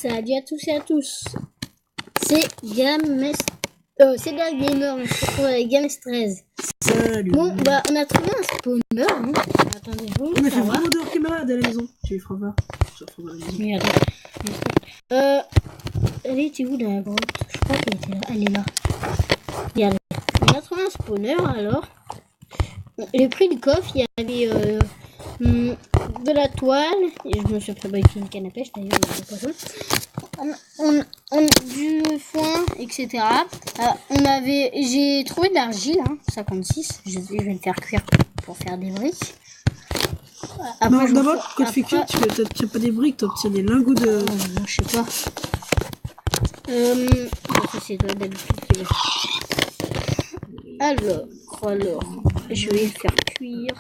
Salut à tous et à tous. C'est c'est la gamer, on se retrouve avec Games 13. Salut. Bon, bah, on a trouvé un spawner. Hein. Attendez, On a fait vraiment dehors camarade à la maison. Tu les feras pas. Je les ferai pas à la maison. Merde. Elle était où la grotte? Je crois qu'elle était là. Elle est là. Regardez. On a trouvé un spawner alors. Le prix du coffre, il y avait de la toile. Et je me suis fabriqué une canne à pêche d'ailleurs, il y a des poissons. Du foin, etc. J'ai trouvé de l'argile, hein, 56. Je vais le faire cuire pour faire des briques. Après, non, d'abord, quand tu fais cuire, tu n'obtiens pas des briques, tu obtiens des lingots de. Non, je sais pas. Ça, c'est toi d'habitude qui va. Alors, je vais le faire cuire.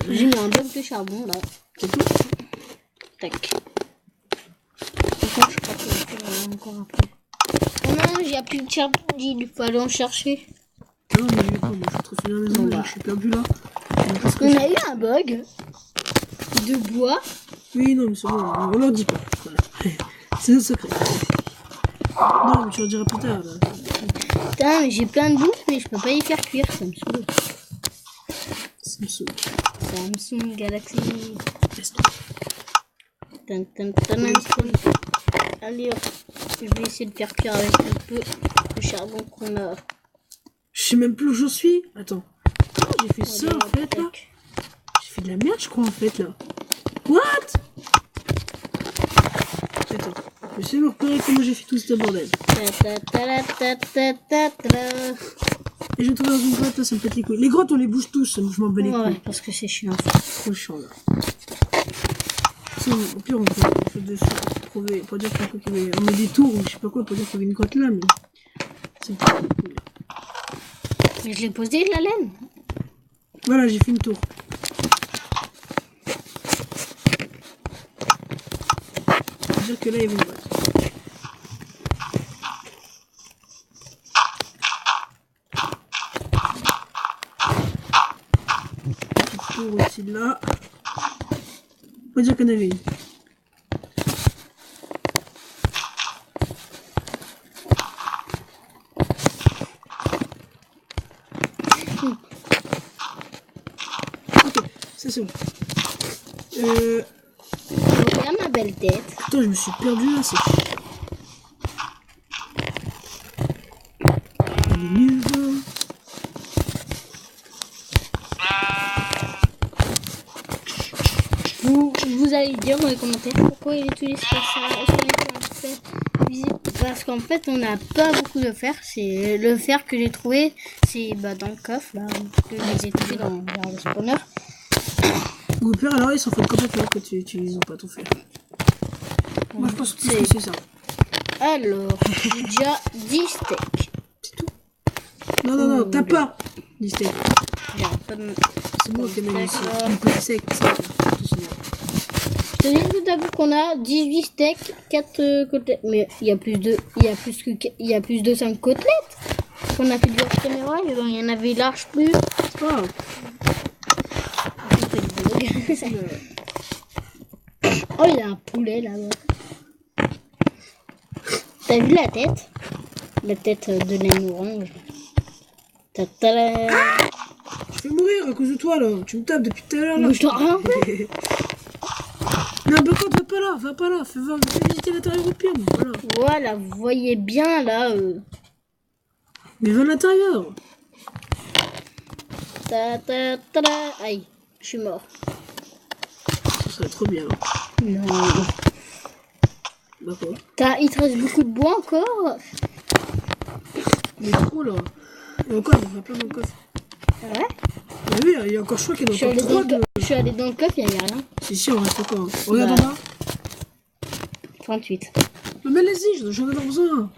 J'ai mis un bloc de charbon là. C'est tout. Tac. Je crois qu'il y a encore un peu. Oh non, il n'y a plus de charbon, il faut aller en chercher. Non, mais moi, je suis trop fini à la maison, là, je suis perdu là. On a eu un bug de bois. Oui, non, mais c'est bon, on leur dit pas. Voilà. C'est un secret. Non, mais tu leur diras plus tard. Là. Putain, mais j'ai plein de bouffe, mais je peux pas y faire cuire, ça me saoule. Samsung Galaxy. Allez, hop. Je vais essayer de faire cuire avec un peu de charbon qu'on a. Je sais même plus où je suis. Attends. J'ai fait ça en fait là. J'ai fait de la merde, je crois en fait là. What? Attends. Je sais me repérer comment j'ai fait tout ce bordel. Et je vais trouver dans une grotte là, ça me pète les couilles. Les grottes on les bouge tous, je m'en bats les couilles. Ouais, parce que c'est chiant. Trop chiant là. Si, au pire on peut trouver, pas dire qu'il y avait, on met des tours ou je sais pas quoi, pour dire qu'il y avait une grotte là, mais c'est pas cool. Mais je l'ai posé la laine. Voilà, j'ai fait une tour. Ça veut dire que là il y avait une grotte. Petite tour aussi là. On va dire qu'on avait une. Ça c'est bon. Regarde ma belle tête. Putain, je me suis perdu là, c'est chiant. Vous allez dire dans les commentaires pourquoi il utilise pas ça. Parce qu'en fait, on n'a pas beaucoup de fer. C'est le fer que j'ai trouvé, c'est dans le coffre là, que j'ai trouvé dans le spawner. Ou pire, alors ils s'en foutent complètement que tu utilises pas ton fer. Moi je pense que c'est ça. Alors, j'ai déjà 10 steaks. C'est tout. Non, t'as pas 10 steaks. C'est moi qui ai mis ici. Un peu sec, je te dis tout à coup qu'on a 18 steaks, 4 côtelettes. Mais il y a plus de 5 côtelettes. On a fait du caméra, il y en avait large plus. Oh. Oh, il y a un poulet là-bas. T'as vu la tête? La tête de laine orange. Je vais mourir à cause de toi là. Tu me tapes depuis tout à l'heure là. Je dois rien faire. Non, mais quand va pas là. Fais visiter l'intérieur au pire. Voilà. Voilà, vous voyez bien là. Mais va à l'intérieur. Aïe, je suis mort. Ça serait trop bien. Non. Bah quoi? Il te reste beaucoup de bois encore? Mais trop là. Et encore, il y en a plein dans le coffre. Ah ouais? Mais oui, il y a encore, je crois qu'il y en a encore 3 de. Je suis allé dans le coffre, il n'y avait rien. Si, on reste encore. Regarde en bas. 38. Mais allez-y, j'en ai besoin.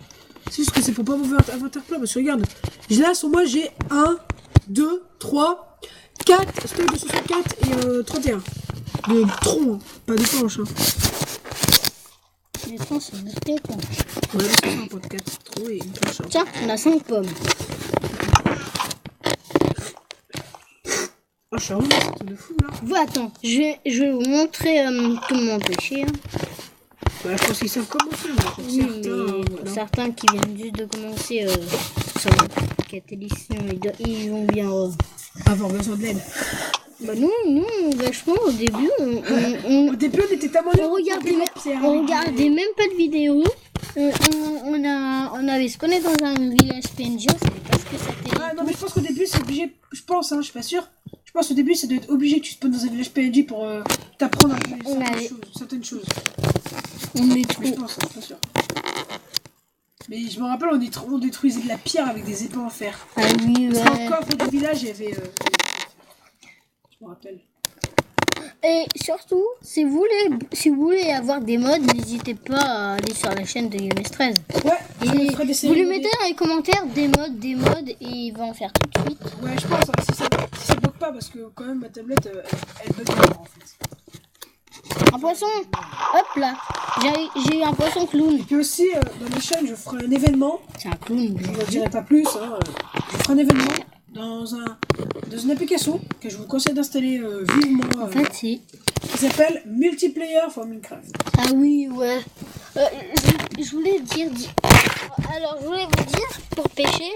C'est juste que c'est pour pas m'ouvrir inventaire plein. Parce que regarde, là sur moi j'ai 1, 2, 3, 4 stocks de 64 et 31. De troncs, pas de planches. Les troncs, c'est notre tête. Ouais, c'est ça, un pot de 4 trop et une planche. Tiens, on a 5 pommes. Oh, je suis vraiment c'est de fou là. Attends, je vais vous montrer comment pêcher. Hein. Bah, je pense qu'ils savent commencer. Mais pour Oui, certains, mais non. certains qui viennent juste de commencer sur Catalyst, ils vont bien. Avoir besoin de l'aide. Bah nous, vachement, au début, Au début, on était tellement on regardait même pas de vidéos. On avait spawné dans un village PNJ, on savait pas ce que c'était. Ah non, mais je pense qu'au début, c'est obligé. Je pense, hein, je suis pas sûre. Je pense au début, ça doit être obligé que tu spawnes dans un village PNJ pour t'apprendre à faire certaines choses. On Mais je pense, hein, je suis pas sûre. Mais je me rappelle, on détruisait de la pierre avec des épées en fer. Ah oui, Parce qu'en ouais. coffre du village, il y avait. Je me rappelle. Et surtout, si vous voulez avoir des mods, n'hésitez pas à aller sur la chaîne de Games13. Ouais, Et je ferai des vous séries lui modées. mettez dans les commentaires des mods, et il va en faire tout de suite. Ouais, je pense, hein, si ça bug pas, parce que quand même, ma tablette, elle bug pas, en fait. Un poisson, hop là, j'ai eu un poisson clown. Et puis aussi, dans mes chaînes, je ferai un événement. C'est un clown. Je ne dirai pas plus. Hein, je ferai un événement dans une application que je vous conseille d'installer vivement. En fait, c'est... Qui s'appelle Multiplayer for Minecraft. Ah oui, ouais. Je voulais dire... Alors, je voulais vous dire, pour pêcher,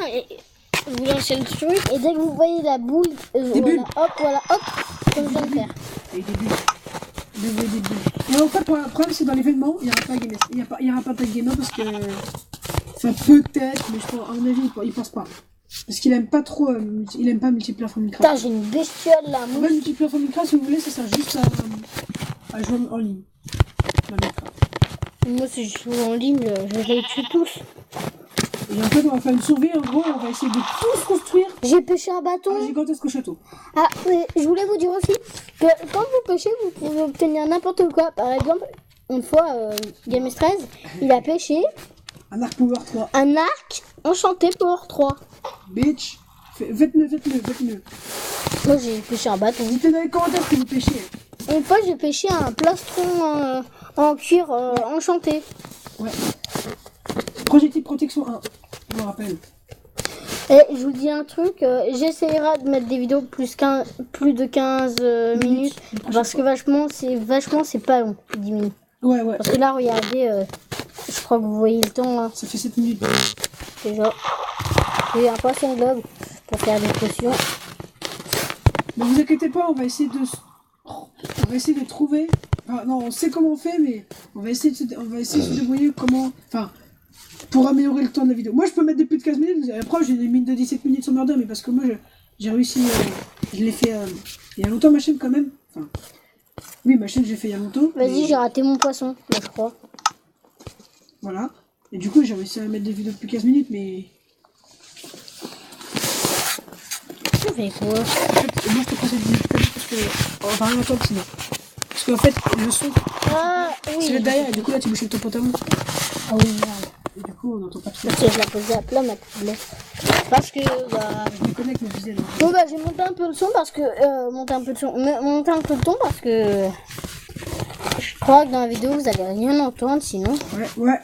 vous lancez le truc, et dès que vous voyez la boule, voilà, hop, comme je viens de faire. Avec des bulles. Des bulles. Et en fait, le problème, c'est dans l'événement, il n'y aura pas Gamer. Il y aura pas Tag Gamer parce que... Enfin, peut-être, mais je pense, à mon avis, il pense pas. Parce qu'il aime pas trop... il aime pas Multiplayer for Minecraft. Putain, j'ai une bestiole là, En fait, Multiplayer for Minecraft, si vous voulez, ça sert juste à jouer en ligne. Dans Minecraft. Moi, si je joue en ligne, je les tue tous. Et en fait, on va faire une survie. En gros, on va essayer de tous construire J'ai pêché un bâton. un gigantesque château. Ah, mais je voulais vous dire aussi que quand vous pêchez, vous pouvez obtenir n'importe quoi. Par exemple, une fois, Games 13, il a pêché Un arc power 3. un arc enchanté Power 3. Bitch. Faites-le. Moi, j'ai pêché un bâton. Dites dans les commentaires que vous pêchez. Une fois, j'ai pêché un plastron en cuir enchanté. Ouais. Projectile protection 1. Je me rappelle. Et je vous dis un truc, j'essaierai de mettre des vidéos plus de 15 minutes. Parce que vachement, c'est pas long, 10 minutes. Ouais. Parce que là, regardez, je crois que vous voyez le temps, hein, Ça fait 7 minutes. déjà. J'ai un poisson globe pour faire des potions. Ne vous inquiétez pas, on va essayer de trouver. Enfin, non, on sait comment on fait, mais on va essayer de se débrouiller comment. Enfin, pour améliorer le temps de la vidéo. Moi, je peux mettre des plus de 15 minutes. Après, j'ai des minutes de 17 minutes sur Murder, mais parce que moi, j'ai réussi. Je l'ai fait il y a longtemps, ma chaîne, quand même. Enfin, oui, ma chaîne, j'ai fait il y a longtemps. Vas-y, mais- j'ai raté mon poisson, là, je crois. Voilà. Et du coup, j'ai réussi à mettre des vidéos de plus de 15 minutes, mais. Tu fais quoi? En fait, moi, je te conseille de minutes parce que. On va rien entendre sinon. Parce qu'en fait, le son, Ah, oui. c'est le derrière, et du coup, là, tu bouges ton pantalon. Ah oui, merde. Et du coup, on n'entend pas trop. Parce que je l'ai posé à plat, ma tablette. Parce que, Je déconnecte mes visuels. bon, j'ai monté un peu le son parce que... monté un peu le ton parce que... Je crois que dans la vidéo, vous allez rien entendre, sinon. Ouais.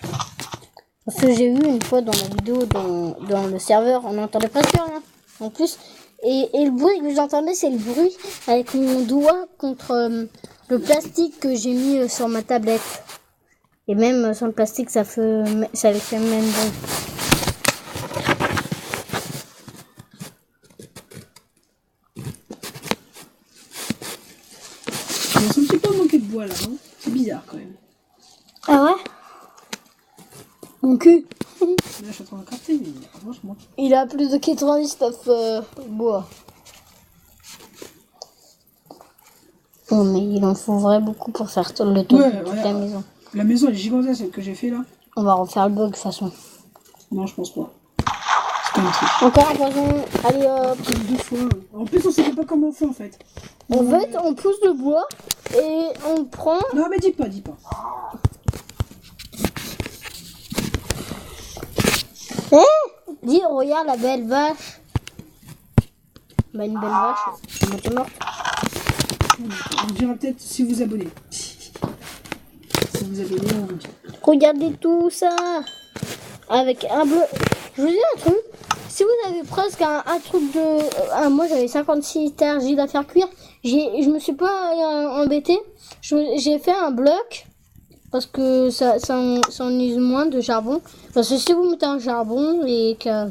Parce que j'ai vu une fois dans la vidéo, dans le serveur, on n'entendait presque rien. En plus, et le bruit que j'entendais, c'est le bruit avec mon doigt contre le plastique que j'ai mis sur ma tablette. Et même sans le plastique, ça le fait même bon. On a un petit peu manqué de bois là, hein. C'est bizarre quand même. Ah ouais? Mon cul. Là, je suis en train de crafter, mais franchement. Il a plus de 99 bois. Oh, mais il en faut vraiment beaucoup pour faire le tour Ouais, de toute voilà. la maison. La maison elle est gigantesque, celle que j'ai fait là. On va refaire le bug de toute façon. Non, je pense pas. C'est pas un truc. Encore un poison. Allez hop. Deux fois. En plus, on sait pas comment on fait en fait. En fait, on pousse le bois et on prend. Non, mais dis pas. Dis, regarde la belle vache. Bah, une belle vache. Elle est morte. On dira peut-être si vous abonnez. Si vous abonnez, on vous dit. Regardez tout ça. Avec un bleu. Je vous dis un truc. Si vous avez presque un truc de... moi, j'avais 56 terres à faire cuire. Je me suis pas embêté. J'ai fait un bloc Parce que ça en use moins de charbon. Parce que si vous mettez un charbon et que...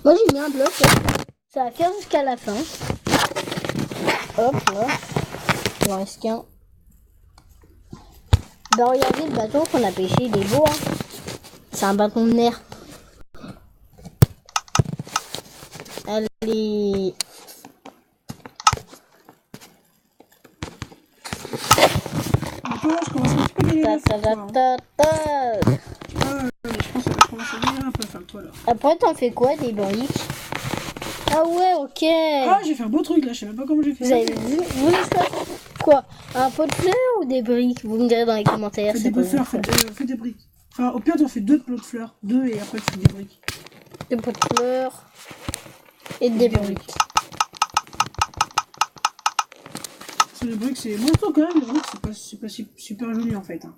Moi j'ai mis un bloc, ça va faire jusqu'à la fin. Hop là. Il en reste qu'un. Bah regardez le bâton qu'on a pêché, il est beau hein. C'est un bâton de nerf. Allez. Maintenant, je commence un petit peu à galérer à faire toi, hein. Je pense que je commence à galérer un peu à faire toi là. Après t'en fais quoi des briques? Ah ouais, ok. Ah, j'ai fait un beau truc là, je sais même pas comment j'ai fait Vous ça. avez vu? Vous voulez faire quoi? Un pot de fleurs ou des briques? Vous me direz dans les commentaires. Faites des pots de fleurs, faites des briques. Enfin, au pire, on fait 2 pots de fleurs. 2 et après, tu fais des briques. Des pots de fleurs et des briques. Parce que les briques, c'est. Moi, je trouve quand même, les briques, c'est pas super joli en fait. Hein.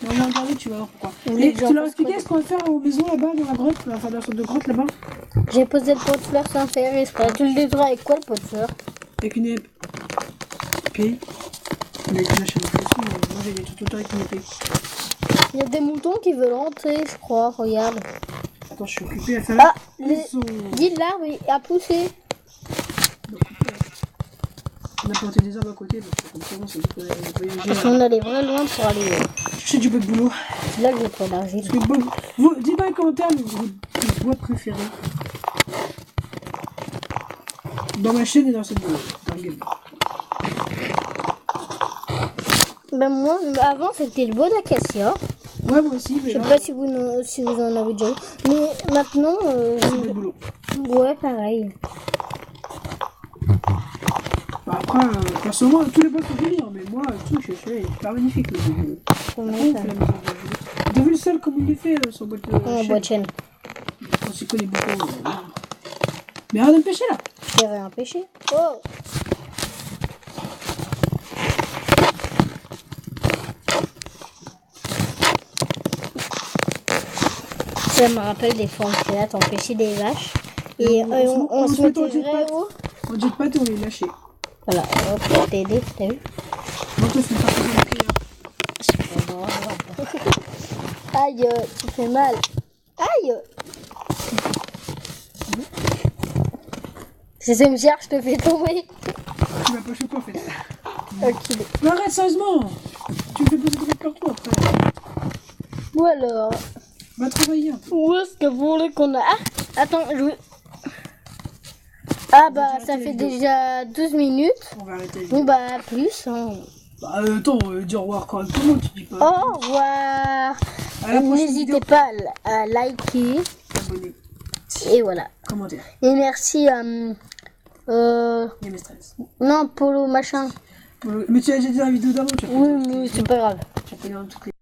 Mais on va regarder, tu vas voir pourquoi. Et tu leur expliqué ce qu'on va faire aux maisons là-bas, dans la grotte, enfin, dans la sorte de grotte là-bas? J'ai posé le pot de fleurs sans faire exprès. Tu le détruis avec quoi le pot de fleurs? Avec une épée. Épée. On a été lâché de façon, moi j'ai tout le temps avec une épée. Il y a des moutons qui veulent rentrer, je crois. Regarde. Attends, je suis occupé à faire Ah, la dis l'arbre a poussé. On a planté des arbres à côté, donc comme ça, c'est peut voyager. Parce qu'on allait vraiment loin pour aller. J'ai du peu de boulot. C'est là que j'ai pris l'argile. Vous, dites dans les commentaires votre bois préféré. Dans ma chaîne et dans cette vidéo. Dans le game. Ben moi, avant c'était le bois d'acacia. Ouais, moi aussi. Mais Je sais pas si vous en avez déjà eu. Mais maintenant, c'est du boulot. ouais, pareil. Bah après, personnellement, tous les bois sont jolis, mais moi, tout, je suis super magnifique. Comment ça? T'as vu le seul comme il est fait sur boîte de Bois de chêne. C'est quoi les boutons mais arrête de me pêcher là. J'ai rien pêché. Oh! Ça me rappelle des fois on là, t'empêcher des vaches. Et on se mettait vrai haut. On jette pas et on les lâchait. Voilà, hop, je vais t'aider, t'as vu? Moi, toi, je fais pas la prière. Aïe, tu fais mal. Aïe! Si c'est me cherche, je te fais tomber. Tu m'as pas choqué en fait. Ok. Mais arrête, sérieusement. Tu me fais poser comme un toi après. Ou alors. Va travailler. Où est-ce que vous voulez qu'on a. Ah, attends, je veux. Ah bah ça fait déjà 12 minutes. On va arrêter. Bon bah plus hein. Bah attends, dis au revoir quand même. Comment tu dis pas? Au revoir. N'hésitez pas à liker. Abonner. Et voilà. Commentaire. Et merci à Stress. non Polo machin. Mais tu as déjà dit dans la vidéo d'avant, tu as Oui, mais c'est pas grave. Tu as fait dans toutes les